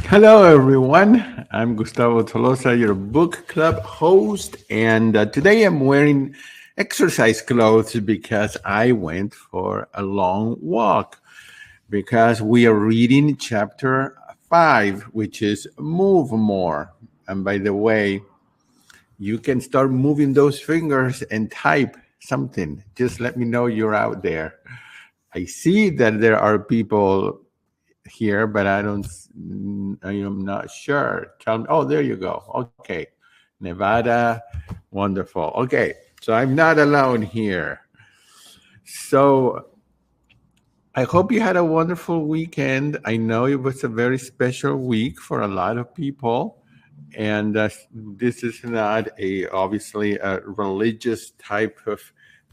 Hello, everyone. I'm Gustavo Tolosa, your book club host, and today I'm wearing exercise clothes because I went for a long walk. Because we are reading chapter 5, which is Move More. And by the way, you can start moving those fingers and type something. Just let me know you're out there. I see that there are people here, but I am not sure. Tell me. Oh, there you go. Okay. Nevada. Wonderful. Okay. So I'm not alone here. So I hope you had a wonderful weekend. I know it was a very special week for a lot of people. And this is not obviously a religious type of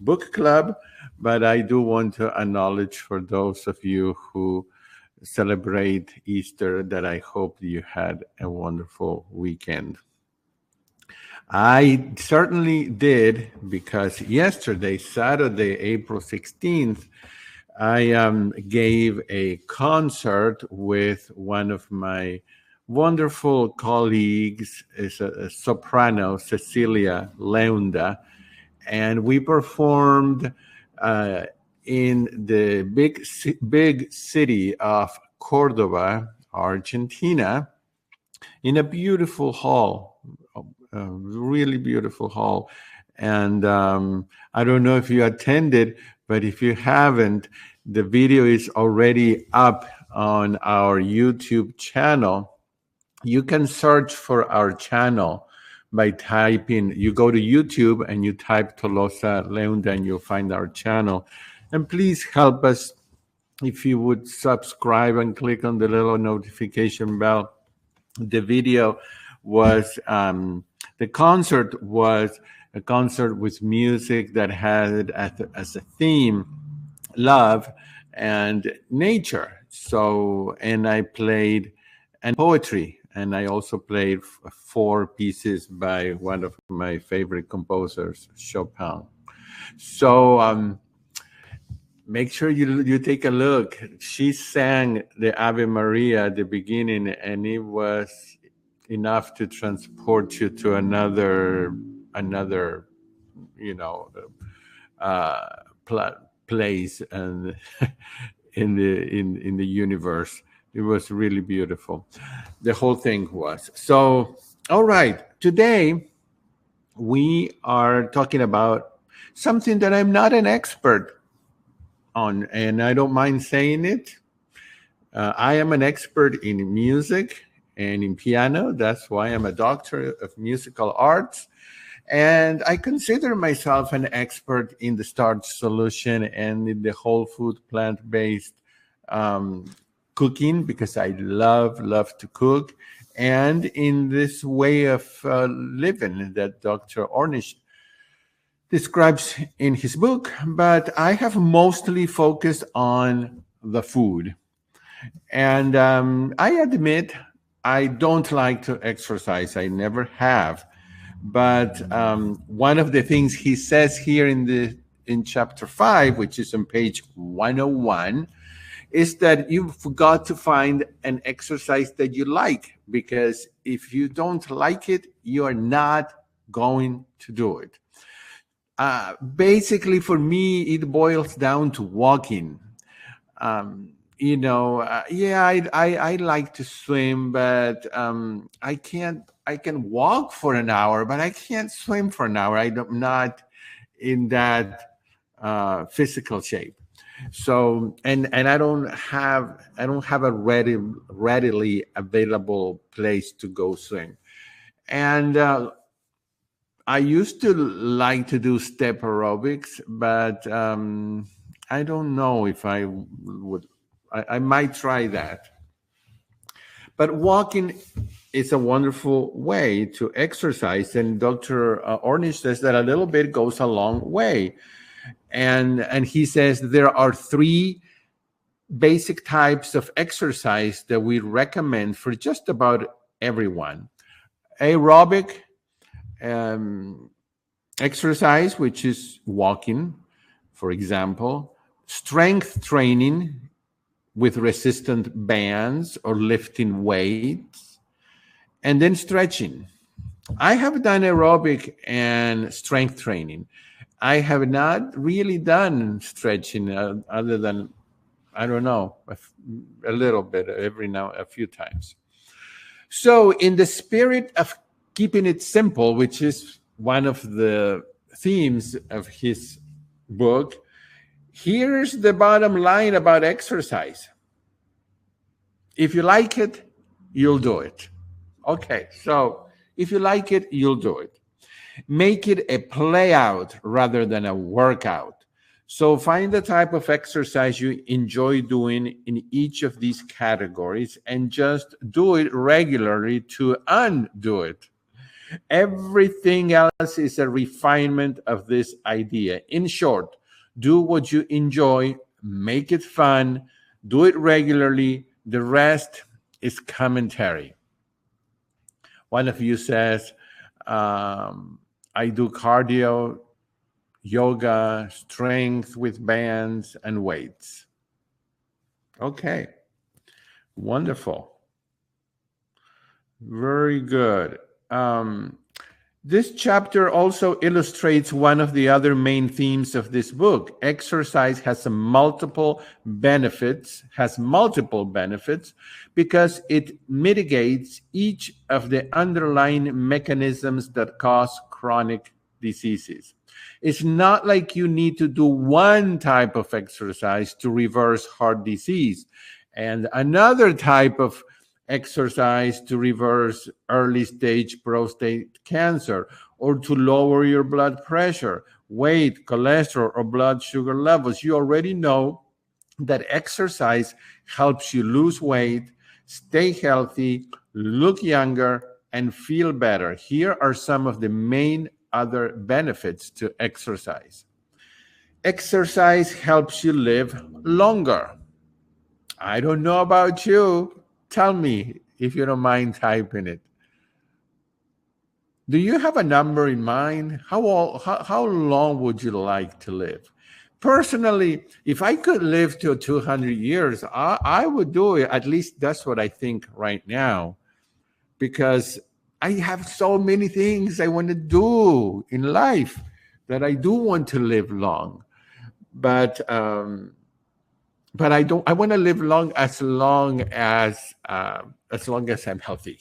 book club, but I do want to acknowledge for those of you who celebrate Easter that I hope you had a wonderful weekend. I certainly did because yesterday, Saturday, April 16th, I gave a concert with one of my wonderful colleagues, is a soprano, Cecilia Leunda, and we performed uh, in the big city of Cordoba, Argentina, in a beautiful hall, a really beautiful hall. And I don't know if you attended, but if you haven't, the video is already up on our YouTube channel. You can search for our channel by typing, you go to YouTube and you type Tolosa Leunda and you'll find our channel. And please help us if you would subscribe and click on the little notification bell. The video was, the concert was a concert with music that had as a theme love and nature. So, and I played and poetry, and I also played four pieces by one of my favorite composers, Chopin. So make sure you take a look. She sang the Ave Maria at the beginning, and it was enough to transport you to another you know uh, place and in the universe. It was really beautiful. The whole thing was. So, all right. Today we are talking about something that I'm not an expert on, and I don't mind saying it. I am an expert in music and in piano. That's why I'm a doctor of musical arts. And I consider myself an expert in the starch solution and in the whole food plant based um, cooking because I love to cook. And in this way of living that Dr. Ornish describes in his book, but I have mostly focused on the food. And I admit I don't like to exercise. I never have. But one of the things he says here in chapter 5, which is on page 101, is that you've got to find an exercise that you like, because if you don't like it, you are not going to do it. Basically, for me, it boils down to walking. Yeah, I like to swim, but I can't. I can walk for an hour, but I can't swim for an hour. I'm not in that physical shape. So, and I don't have a readily available place to go swim. And I used to like to do step aerobics, but I don't know if I would. I might try that. But walking is a wonderful way to exercise, and Dr. Ornish says that a little bit goes a long way. And he says there are three basic types of exercise that we recommend for just about everyone: aerobic um, exercise, which is walking, for example; strength training, with resistant bands or lifting weights, and then stretching. I have done aerobic and strength training. I have not really done stretching other than, I don't know, a little bit every now, a few times. So, in the spirit of keeping it simple, which is one of the themes of his book, here's the bottom line about exercise. If you like it, you'll do it. Okay, so if you like it, you'll do it. Make it a play out rather than a workout. So find the type of exercise you enjoy doing in each of these categories and just do it regularly to undo it. Everything else is a refinement of this idea. In short, do what you enjoy, make it fun, do it regularly. The rest is commentary. One of you says, I do cardio, yoga, strength with bands, and weights. Okay, wonderful. Very good. This chapter also illustrates one of the other main themes of this book. Exercise has multiple benefits, because it mitigates each of the underlying mechanisms that cause chronic diseases. It's not like you need to do one type of exercise to reverse heart disease and another type of exercise to reverse early stage prostate cancer, or to lower your blood pressure, weight, cholesterol, or blood sugar levels. You already know that exercise helps you lose weight, stay healthy, look younger, and feel better. Here are some of the main other benefits to exercise. Exercise helps you live longer. I don't know about you. Tell me if you don't mind typing it. Do you have a number in mind? How long would you like to live? Personally, if I could live to 200 years, I would do it. At least that's what I think right now, because I have so many things I want to do in life that I do want to live long. But I don't. I want to live long as long as I'm healthy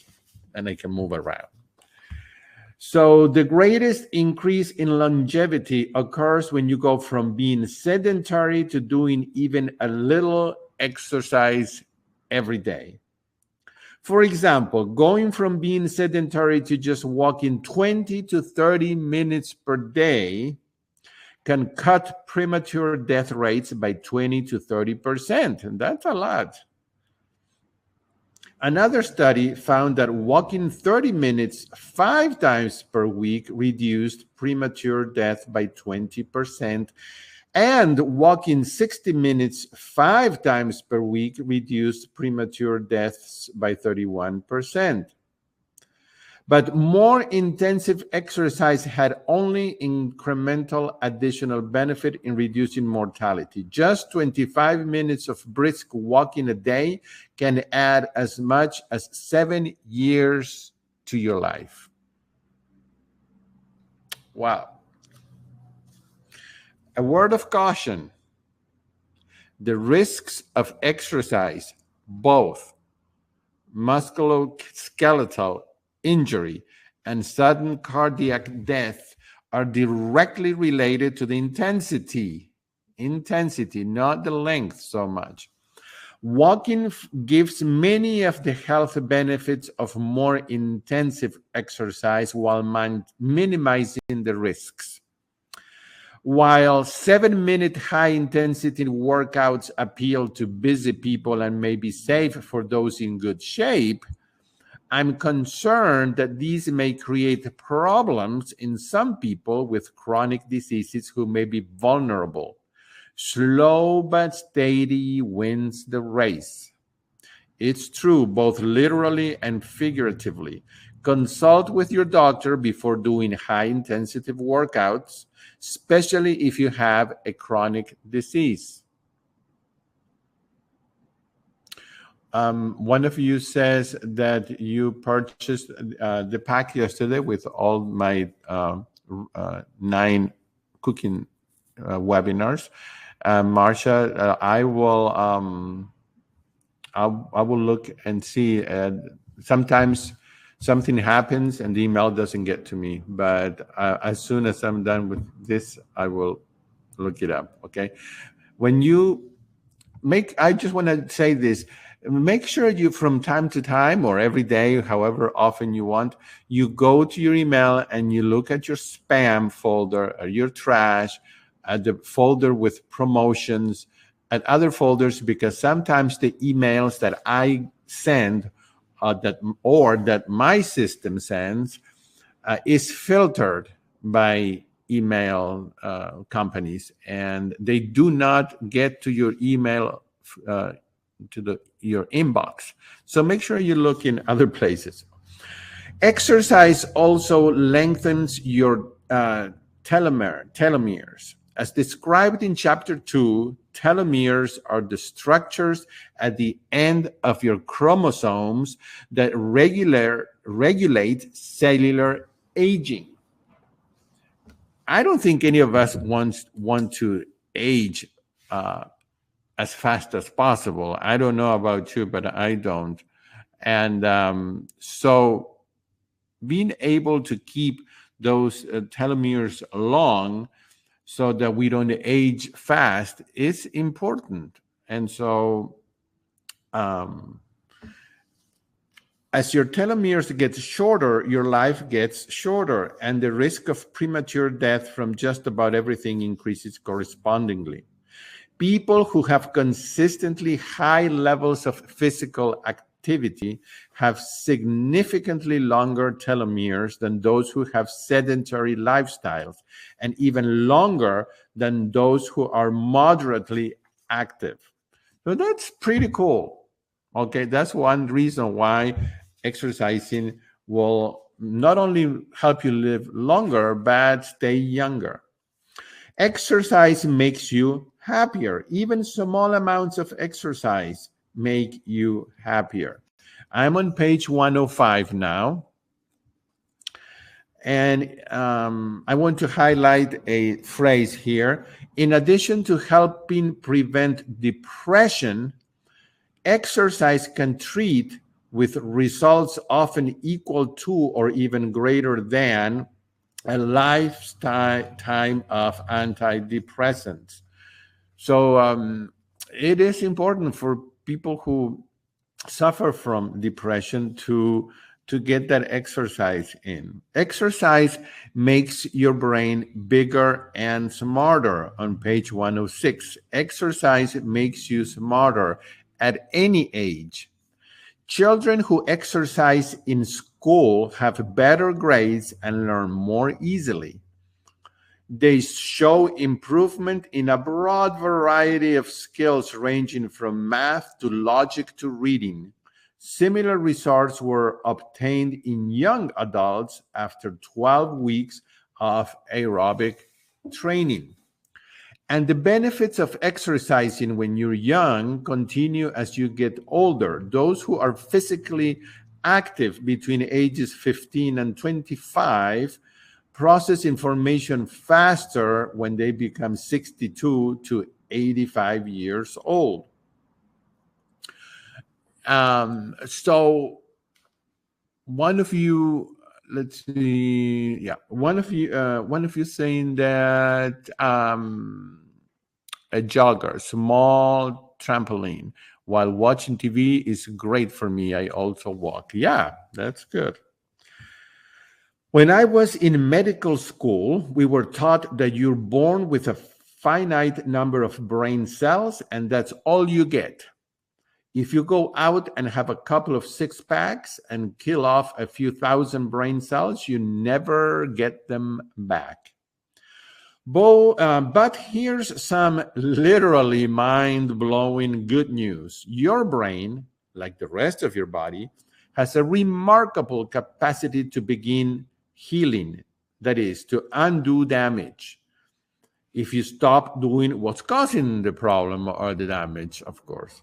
and I can move around. So the greatest increase in longevity occurs when you go from being sedentary to doing even a little exercise every day. For example, going from being sedentary to just walking 20 to 30 minutes per day can cut premature death rates by 20 to 30%. And that's a lot. Another study found that walking 30 minutes 5 times per week reduced premature death by 20%, and walking 60 minutes 5 times per week reduced premature deaths by 31%. But more intensive exercise had only incremental additional benefit in reducing mortality. Just 25 minutes of brisk walking a day can add as much as 7 years to your life. Wow. A word of caution. The risks of exercise, both musculoskeletal injury and sudden cardiac death, are directly related to the intensity, not the length so much. Walking gives many of the health benefits of more intensive exercise while minimizing the risks. While 7-minute high-intensity workouts appeal to busy people and may be safe for those in good shape, I'm concerned that these may create problems in some people with chronic diseases who may be vulnerable. Slow but steady wins the race. It's true, both literally and figuratively. Consult with your doctor before doing high-intensity workouts, especially if you have a chronic disease. One of you says that you purchased the pack yesterday with all my 9 cooking webinars. Marcia, I will look and see. Sometimes something happens and the email doesn't get to me, but as soon as I'm done with this, I will look it up. Okay. When you I just want to say this, make sure you, from time to time or every day, however often you want, you go to your email and you look at your spam folder or your trash, at the folder with promotions, and other folders, because sometimes the emails that I send that my system sends is filtered by email companies, and they do not get to your email your inbox. So make sure you look in other places. Exercise also lengthens your telomeres. As described in chapter 2, telomeres are the structures at the end of your chromosomes that regulate cellular aging. I don't think any of us want to age as fast as possible. I don't know about you, but I don't. And so being able to keep those telomeres long so that we don't age fast is important. And so as your telomeres get shorter, your life gets shorter, and the risk of premature death from just about everything increases correspondingly. People who have consistently high levels of physical activity have significantly longer telomeres than those who have sedentary lifestyles, and even longer than those who are moderately active. So that's pretty cool. Okay, that's one reason why exercising will not only help you live longer, but stay younger. Exercise makes you happier. Even small amounts of exercise make you happier. I'm on page 105 now. And I want to highlight a phrase here. In addition to helping prevent depression, exercise can treat, with results often equal to or even greater than a lifetime of antidepressants. So it is important for people who suffer from depression to get that exercise in. Exercise makes your brain bigger and smarter on page 106. Exercise makes you smarter at any age. Children who exercise in school have better grades and learn more easily. They show improvement in a broad variety of skills ranging from math to logic to reading. Similar results were obtained in young adults after 12 weeks of aerobic training. And the benefits of exercising when you're young continue as you get older. Those who are physically active between ages 15 and 25 process information faster when they become 62 to 85 years old. So one of you, let's see, yeah, one of you saying that a jogger, small trampoline, while watching TV is great for me. I also walk. Yeah, that's good. When I was in medical school, we were taught that you're born with a finite number of brain cells, and that's all you get. If you go out and have a couple of six packs and kill off a few thousand brain cells, you never get them back. But here's some literally mind-blowing good news. Your brain, like the rest of your body, has a remarkable capacity to begin healing, that is, to undo damage. If you stop doing what's causing the problem or the damage, of course.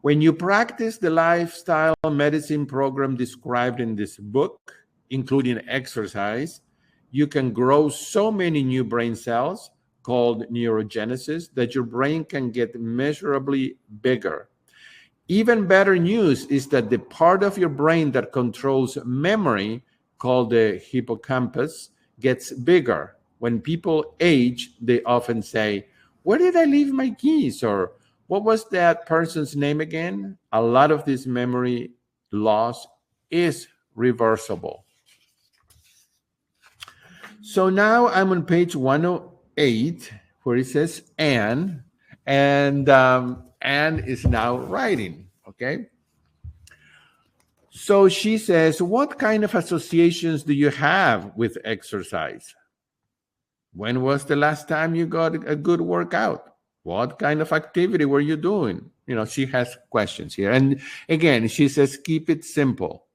When you practice the lifestyle medicine program described in this book, including exercise, you can grow so many new brain cells called neurogenesis that your brain can get measurably bigger. Even better news is that the part of your brain that controls memory, called the hippocampus, gets bigger. When people age, they often say, "Where did I leave my keys?" Or "What was that person's name again?" A lot of this memory loss is reversible. So now I'm on page 108 where it says Anne is now writing. Okay. So she says, what kind of associations do you have with exercise? When was the last time you got a good workout? What kind of activity were you doing? She has questions here. And again, she says, keep it simple.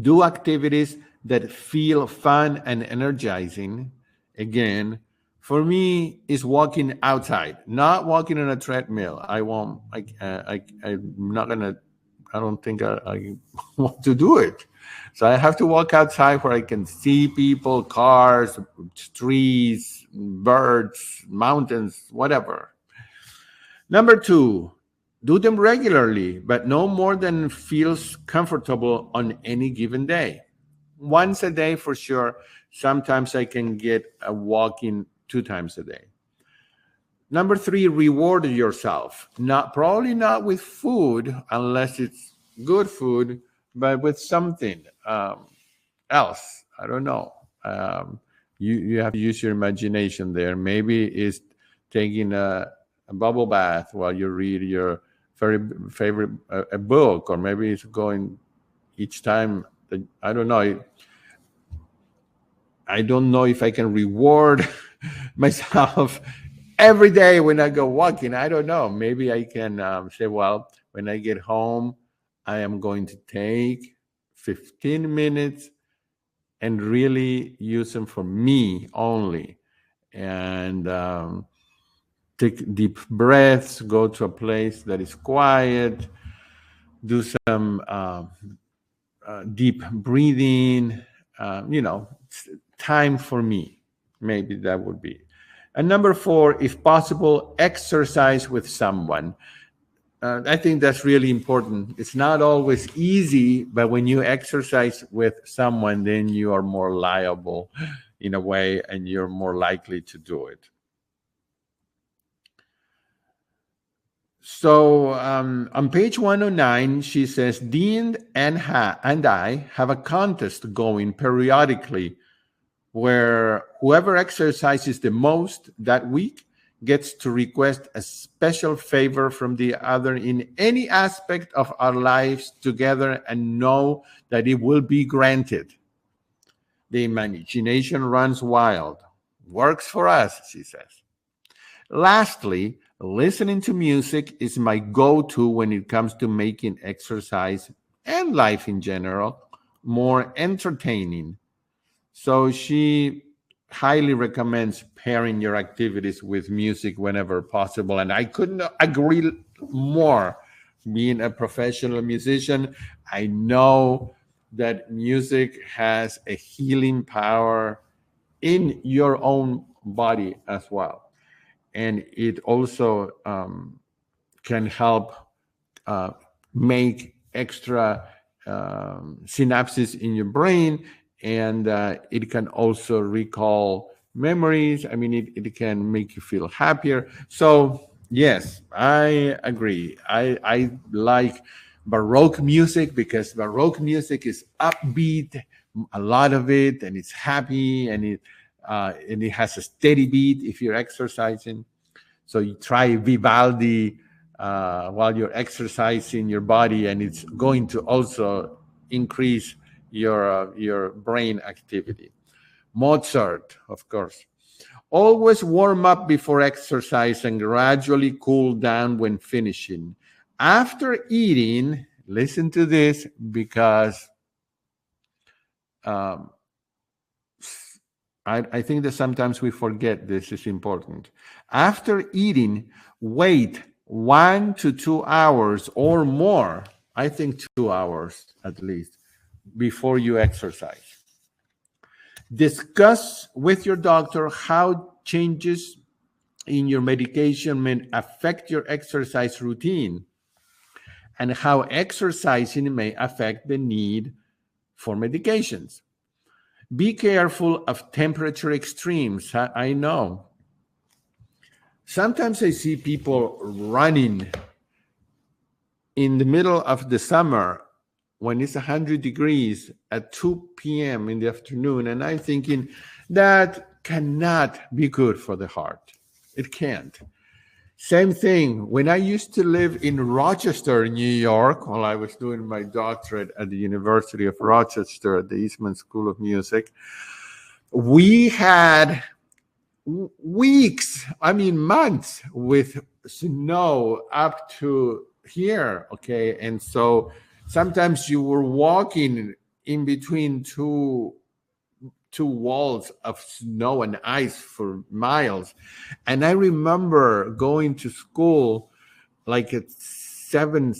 Do activities that feel fun and energizing. Again, for me, is walking outside, not walking on a treadmill. I won't. I'm not gonna. I don't think I want to do it. So I have to walk outside where I can see people, cars, trees, birds, mountains, whatever. Number two, do them regularly, but no more than feels comfortable on any given day. Once a day for sure. Sometimes I can get a walking 2 times a day. Number three, reward yourself. Probably not with food, unless it's good food, but with something else. I don't know. You have to use your imagination there. Maybe it's taking a bubble bath while you read your very favorite a book, or maybe it's going each time. I don't know. I don't know if I can reward myself every day when I go walking. I don't know. Maybe I can say, well, when I get home, I am going to take 15 minutes and really use them for me only. And take deep breaths, go to a place that is quiet, do some deep breathing, time for me. Maybe that would be. And number four, if possible, exercise with someone. I think that's really important. It's not always easy, but when you exercise with someone, then you are more liable in a way, and you're more likely to do it. So on page 109, she says, Dean and I have a contest going periodically where whoever exercises the most that week gets to request a special favor from the other in any aspect of our lives together, and know that it will be granted. The imagination runs wild. Works for us, she says. Lastly, listening to music is my go-to when it comes to making exercise and life in general more entertaining. So she highly recommends pairing your activities with music whenever possible. And I couldn't agree more. Being a professional musician, I know that music has a healing power in your own body as well. And it also can help uh, make extra synapses in your brain, and it can also recall memories. I mean, it can make you feel happier. So yes, I agree. I like Baroque music because Baroque music is upbeat, a lot of it, and it's happy, and it has a steady beat if you're exercising. So you try Vivaldi while you're exercising your body, and it's going to also increase your brain activity. Mozart, of course. Always warm up before exercise and gradually cool down when finishing. After eating, listen to this because um, I think that sometimes we forget this is important. After eating, wait 1 to 2 hours or more, I think 2 hours at least, before you exercise. Discuss with your doctor how changes in your medication may affect your exercise routine and how exercising may affect the need for medications. Be careful of temperature extremes. I know. Sometimes I see people running in the middle of the summer when it's 100 degrees at 2 p.m. in the afternoon, and I'm thinking that cannot be good for the heart. It can't. Same thing, when I used to live in Rochester, New York, while I was doing my doctorate at the University of Rochester at the Eastman School of Music, we had weeks, I mean months, with snow up to here, okay? And so sometimes you were walking in between two walls of snow and ice for miles. And I remember going to school like at 7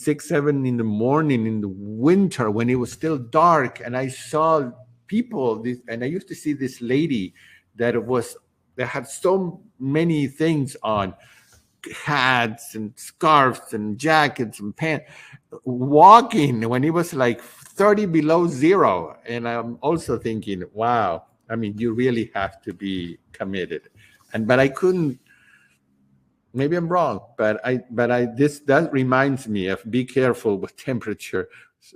in the morning in the winter when it was still dark, and I saw people, and I used to see this lady that had so many things on, hats and scarves and jackets and pants, walking when it was like 30 below zero. And I'm also thinking, wow, I mean, you really have to be committed. But I couldn't, maybe I'm wrong, but that reminds me of be careful with temperature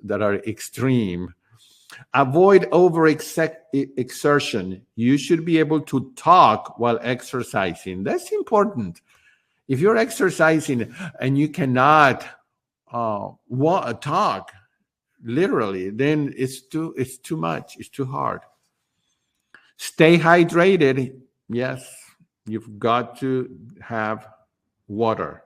that are extreme. Avoid exertion. You should be able to talk while exercising. That's important. If you're exercising and you cannot talk, literally, then it's too much. It's too hard. Stay hydrated. Yes, you've got to have water.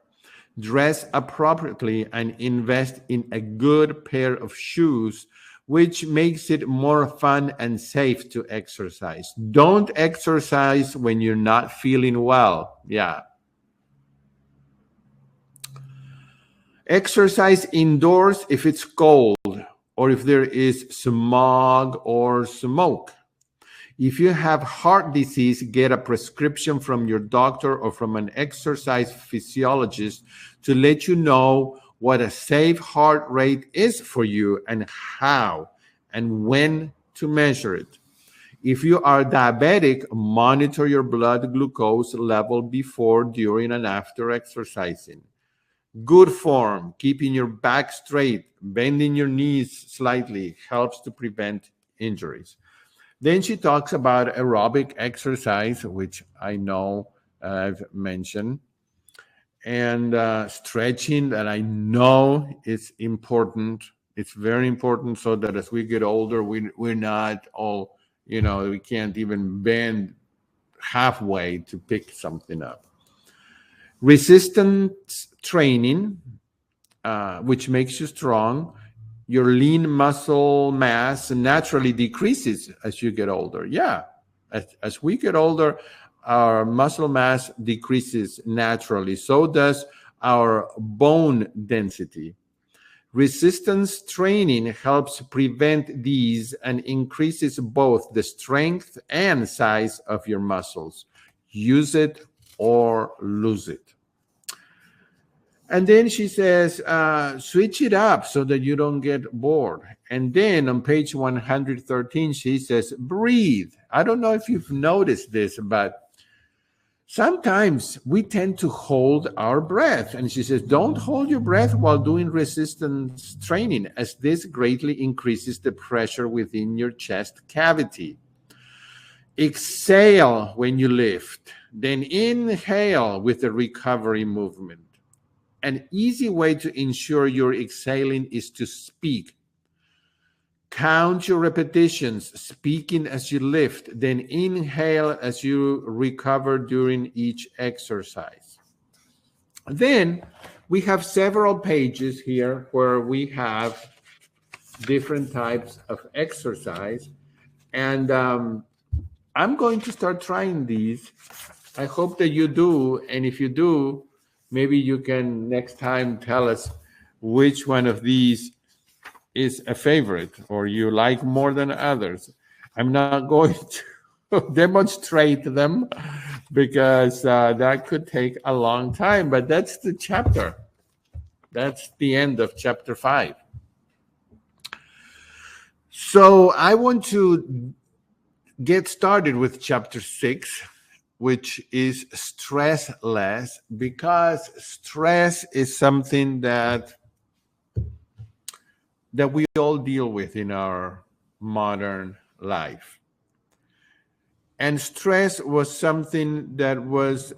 Dress appropriately and invest in a good pair of shoes, which makes it more fun and safe to exercise. Don't exercise when you're not feeling well. Yeah. Exercise indoors if it's cold or if there is smog or smoke. If you have heart disease, get a prescription from your doctor or from an exercise physiologist to let you know what a safe heart rate is for you and how and when to measure it. If you are diabetic, monitor your blood glucose level before, during, and after exercising. Good form, keeping your back straight, bending your knees slightly helps to prevent injuries. Then she talks about aerobic exercise, which I know I've mentioned, and stretching, that I know is important. It's very important so that as we get older, we're not all, we can't even bend halfway to pick something up. Resistance training, which makes you strong. Your lean muscle mass naturally decreases as you get older. Yeah, as we get older, our muscle mass decreases naturally. So does our bone density. Resistance training helps prevent these and increases both the strength and size of your muscles. Use it or lose it. And then she says, switch it up so that you don't get bored. And then on page 113, she says, breathe. I don't know if you've noticed this, but sometimes we tend to hold our breath. And she says, don't hold your breath while doing resistance training, as this greatly increases the pressure within your chest cavity. Exhale when you lift, then inhale with the recovery movement. An easy way to ensure you're exhaling is to speak. Count your repetitions, speaking as you lift, then inhale as you recover during each exercise. Then we have several pages here where we have different types of exercise. And I'm going to start trying these. I hope that you do. And if you do, Maybe you can next time tell us which one of these is a favorite or you like more than others. I'm not going to demonstrate them because that could take a long time, but that's the chapter. That's the end of chapter 5. So I want to get started with chapter 6, which is stress less, because stress is something that we all deal with in our modern life. And stress was something that was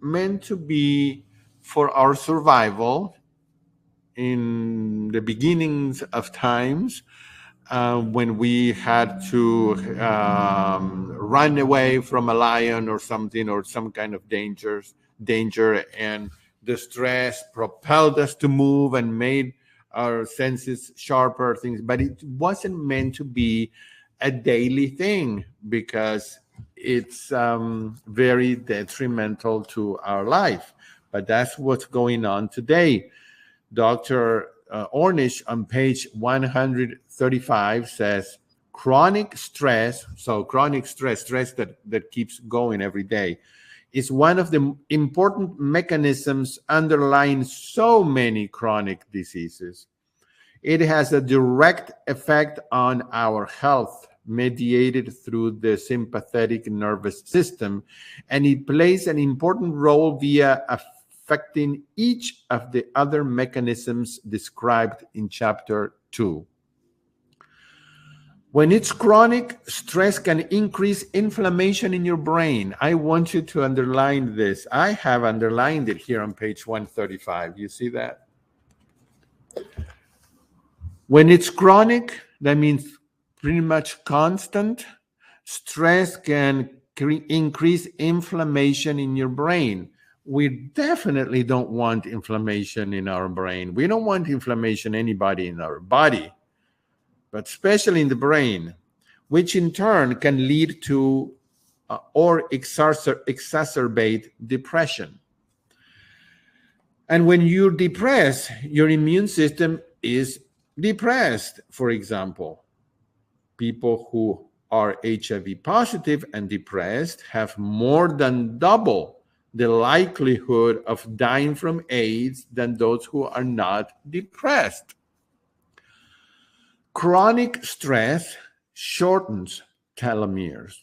meant to be for our survival in the beginnings of times, when we had to run away from a lion or something, or some kind of danger, and the stress propelled us to move and made our senses sharper things. But it wasn't meant to be a daily thing, because it's very detrimental to our life. But that's what's going on today. Dr. Ornish on page 135 says, chronic stress, so chronic stress that keeps going every day, is one of the important mechanisms underlying so many chronic diseases. It has a direct effect on our health, mediated through the sympathetic nervous system, and it plays an important role via affecting each of the other mechanisms described in chapter 2. When it's chronic, stress can increase inflammation in your brain. I want you to underline this. I have underlined it here on page 135. You see that? When it's chronic, that means pretty much constant. Stress can increase inflammation in your brain. We definitely don't want inflammation in our brain. We don't want inflammation anybody in our body, but especially in the brain, which in turn can lead to or exacerbate depression. And when you're depressed, your immune system is depressed. For example, people who are HIV positive and depressed have more than double the likelihood of dying from AIDS than those who are not depressed. Chronic stress shortens telomeres.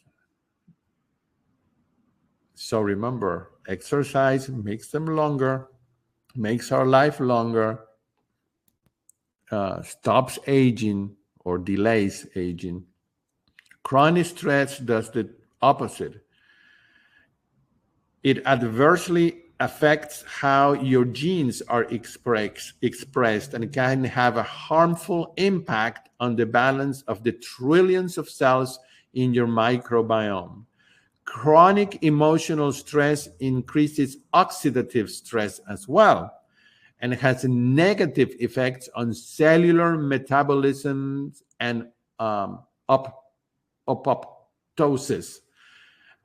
So remember, exercise makes them longer, makes our life longer, stops aging or delays aging. Chronic stress does the opposite. It adversely affects how your genes are expressed and can have a harmful impact on the balance of the trillions of cells in your microbiome. Chronic emotional stress increases oxidative stress as well, and has negative effects on cellular metabolism and apoptosis,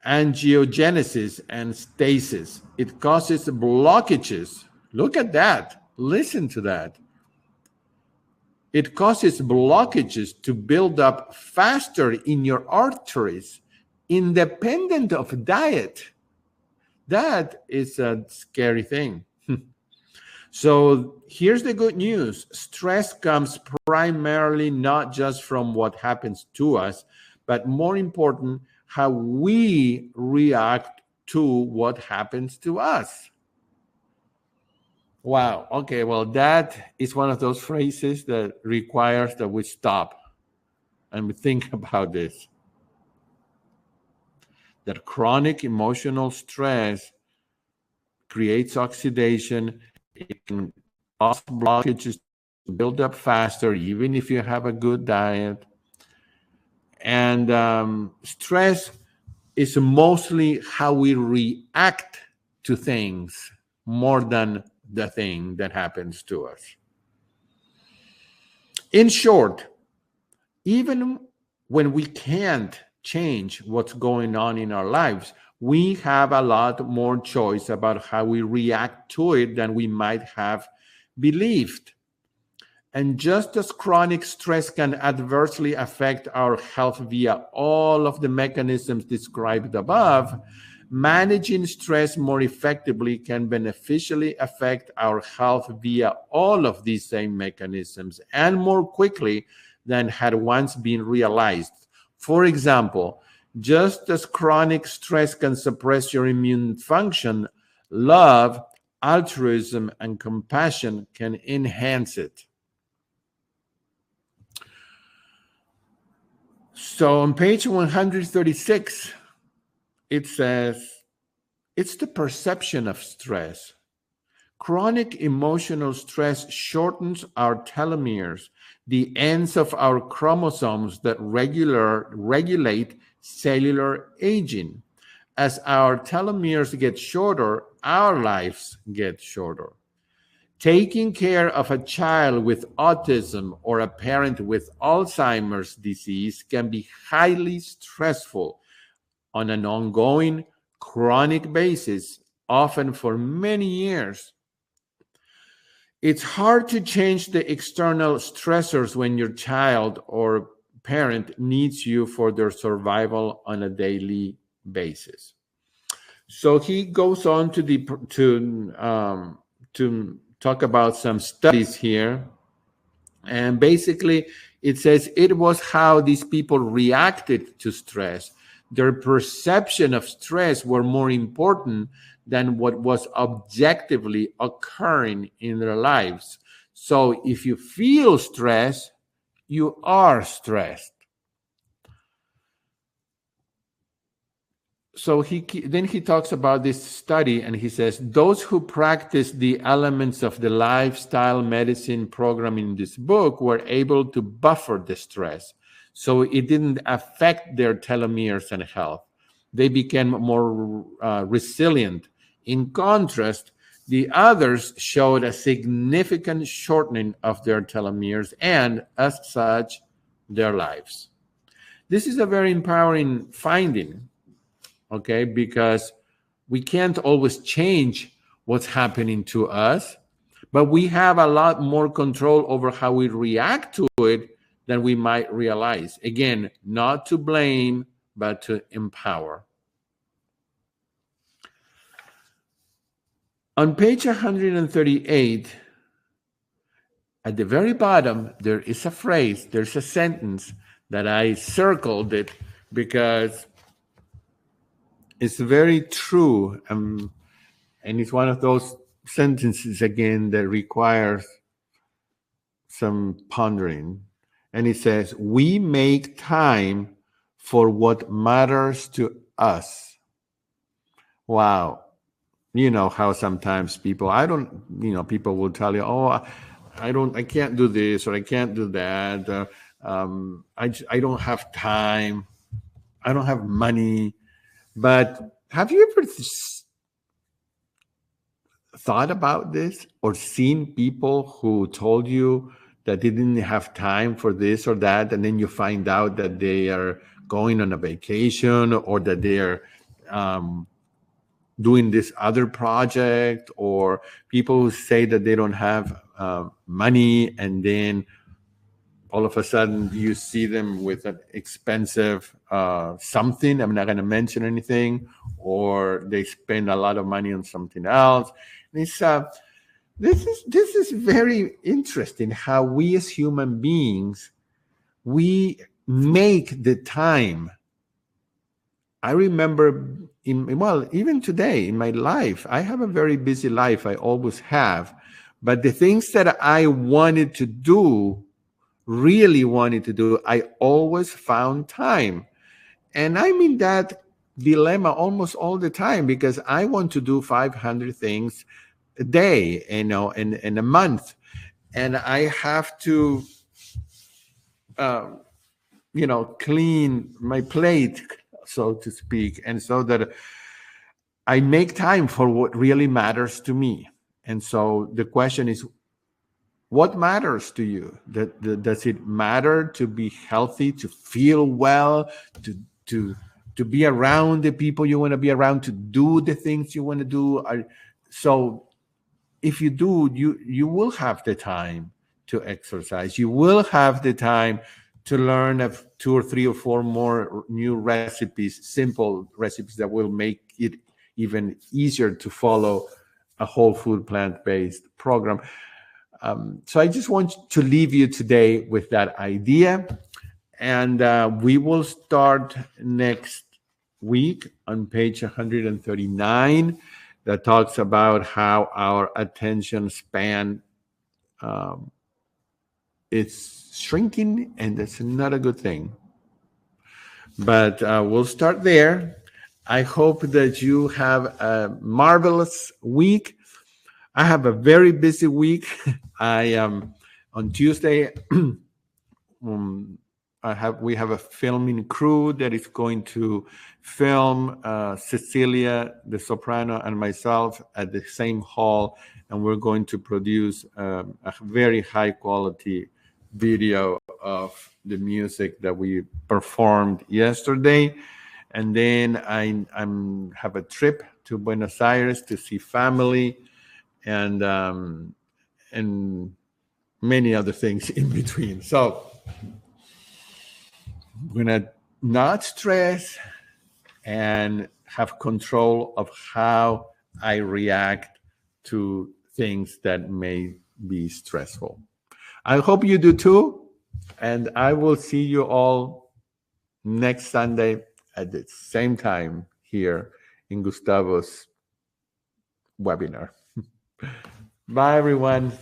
angiogenesis, and stasis. It causes blockages. Look at that. Listen to that. It causes blockages to build up faster in your arteries, independent of diet. That is a scary thing. So here's the good news. Stress comes primarily not just from what happens to us, but more important, how we react to what happens to us. Wow. Okay. Well, that is one of those phrases that requires that we stop and we think about this. That chronic emotional stress creates oxidation. It can cause blockages to build up faster, even if you have a good diet. And stress is mostly how we react to things more than the thing that happens to us. In short, even when we can't change what's going on in our lives, we have a lot more choice about how we react to it than we might have believed. And just as chronic stress can adversely affect our health via all of the mechanisms described above, managing stress more effectively can beneficially affect our health via all of these same mechanisms and more quickly than had once been realized. For example, just as chronic stress can suppress your immune function, love, altruism, and compassion can enhance it. So on page 136, it says, it's the perception of stress. Chronic emotional stress shortens our telomeres, the ends of our chromosomes that regulate cellular aging. As our telomeres get shorter, our lives get shorter. Taking care of a child with autism or a parent with Alzheimer's disease can be highly stressful on an ongoing, chronic basis, often for many years. It's hard to change the external stressors when your child or parent needs you for their survival on a daily basis. So he goes on to talk about some studies here. And basically, it says it was how these people reacted to stress. Their perception of stress were more important than what was objectively occurring in their lives. So if you feel stress, you are stressed. So then he talks about this study, and he says those who practiced the elements of the lifestyle medicine program in this book were able to buffer the stress, so it didn't affect their telomeres and health. They became more resilient. In contrast, the others showed a significant shortening of their telomeres and, as such, their lives. This is a very empowering finding. Okay, because we can't always change what's happening to us, but we have a lot more control over how we react to it than we might realize. Again, not to blame, but to empower. On page 138, at the very bottom, there is a phrase, there's a sentence that I circled it because it's very true, and it's one of those sentences, again, that requires some pondering. And it says, we make time for what matters to us. Wow. You know how sometimes people will tell you, oh, I can't do this, or I can't do that. I don't have time. I don't have money. But have you ever thought about this or seen people who told you that they didn't have time for this or that, and then you find out that they are going on a vacation, or that they are doing this other project, or people who say that they don't have money, and then all of a sudden you see them with an expensive something, I'm not going to mention anything, or they spend a lot of money on something else. This is very interesting how we as human beings, we make the time. I remember even today in my life, I have a very busy life. I always have. But the things that I really wanted to do, I always found time. And I'm in that dilemma almost all the time, because I want to do 500 things a day, in a month. And I have to, clean my plate, so to speak. And so that I make time for what really matters to me. And so the question is, what matters to you? Does it matter to be healthy, to feel well, to to be around the people you want to be around, to do the things you want to do. So if you do, you will have the time to exercise. You will have the time to learn of 2 or 3 or 4 more new recipes, simple recipes that will make it even easier to follow a whole food plant-based program. So I just want to leave you today with that idea. And we will start next week on page 139 that talks about how our attention span is shrinking, and that's not a good thing. But we'll start there. I hope that you have a marvelous week. I have a very busy week. I am on Tuesday. We have a filming crew that is going to film Cecilia, the soprano, and myself at the same hall, and we're going to produce a very high quality video of the music that we performed yesterday. And then I have a trip to Buenos Aires to see family, and many other things in between. So we're going to not stress and have control of how I react to things that may be stressful. I hope you do too. And I will see you all next Sunday at the same time here in Gustavo's webinar. Bye, everyone.